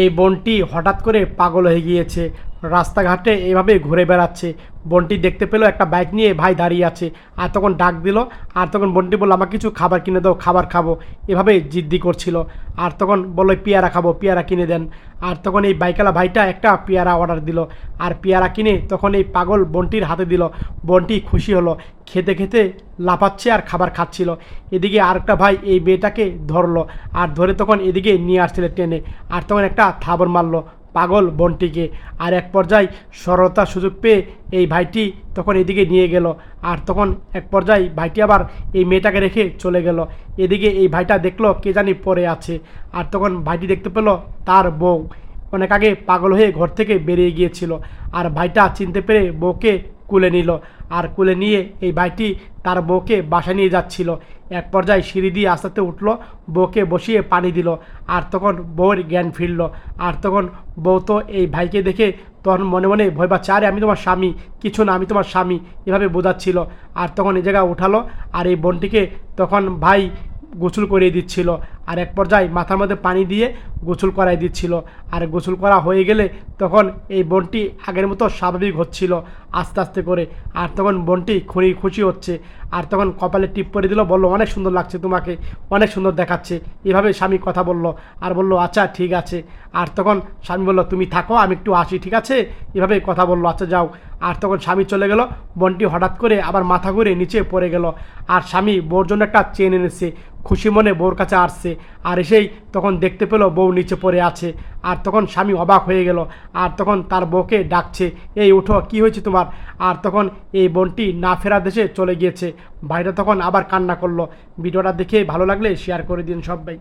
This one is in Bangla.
এই বোনটি হঠাৎ করে পাগল হয়ে গিয়েছে, রাস্তাঘাটে এভাবে ঘুরে বেড়াচ্ছে। বোনটি দেখতে পেলো একটা বাইক নিয়ে ভাই দাঁড়িয়ে আছে, আর তখন ডাক দিল। আর তখন বোনটি বললো, আমাকে কিছু খাবার কিনে দাও, খাবার খাবো। এভাবে জিদ্দি করছিল। আর তখন বললো, পেয়ারা খাবো, পেয়ারা কিনে দেন। আর তখন এই বাইকালা ভাইটা একটা পেয়ারা অর্ডার দিল, আর পেয়ারা কিনে তখন এই পাগল বোনটির হাতে দিল। বোনটি খুশি হলো, খেতে খেতে লাফাচ্ছে আর খাবার খাচ্ছিল। এদিকে আরেকটা ভাই এই মেয়েটাকে ধরলো, আর ধরে তখন এদিকে নিয়ে আসছিল টেনে। আর তখন একটা থাবর মারলো পাগল বোনটিকে। আর এক পর্যায়ে সরলতার সুযোগ পেয়ে এই ভাইটি তখন এদিকে নিয়ে গেল। আর তখন এক পর্যায়ে ভাইটি আবার এই মেয়েটাকে রেখে চলে গেল। এদিকে এই ভাইটা দেখলো কে জানি পড়ে আছে। আর তখন ভাইটি দেখতে পেলো তার বউ অনেক আগে পাগল হয়ে ঘর থেকে বেরিয়ে গিয়েছিল। আর ভাইটা চিনতে পেরে বউকে কুলে নিল। আর কুলে নিয়ে এই ভাইটি তার বউকে বাসায় নিয়ে যাচ্ছিল। এক পর্যায়ে সিঁড়ি দিয়ে আস্তে আস্তে উঠলো, বউকে বসিয়ে পানি দিল। আর তখন বউয়ের জ্ঞান ফিরল। আর তখন বউ তো এই ভাইকে দেখে তখন মনে মনে ভয় পাচ্ছে, আরে আমি তোমার স্বামী, কিছু না, আমি তোমার স্বামী, এভাবে বোঝাচ্ছিল। আর তখন এই জায়গায় উঠালো, আর এই বোনটিকে তখন ভাই গোসল করিয়ে দিচ্ছিল। আর এক পর্যায়ে মাথার মধ্যে পানি দিয়ে গোসল করাই দিচ্ছিল। আর গোসল করা হয়ে গেলে তখন এই বোনটি আগের মতো স্বাভাবিক হচ্ছিল আস্তে আস্তে করে। আর তখন বোনটি খুশি হচ্ছে। আর তখন কপালে টিপ করে দিল, বলল, অনেক সুন্দর লাগছে তোমাকে, অনেক সুন্দর দেখাচ্ছে। এভাবে স্বামী কথা বলল। আর বলল, আচ্ছা ঠিক আছে। আর তখন স্বামী বলল, তুমি থাকো, আমি একটু আসি, ঠিক আছে। এভাবে কথা বললো, আচ্ছা যাও। আর তখন স্বামী চলে গেল। বোনটি হঠাৎ করে আবার মাথা ঘুরে নিচে পড়ে গেল। আর স্বামী বউর জন্য একটা চেন এনেছে, খুশি মনে বউর কাছে আসছে। আর এসেই তখন দেখতে পেলো বউ নিচে পড়ে আছে। আর তখন স্বামী অবাক হয়ে গেল। আর তখন তার বউকে ডাকছে, এই উঠো, কি হয়েছে তোমার? আর তখন এই বোনটি না ফেরা দেশে চলে গিয়েছে। ভাইটা তখন আবার কান্না করলো। ভিডিওটা দেখে ভালো লাগলে শেয়ার করে দিন সবাই।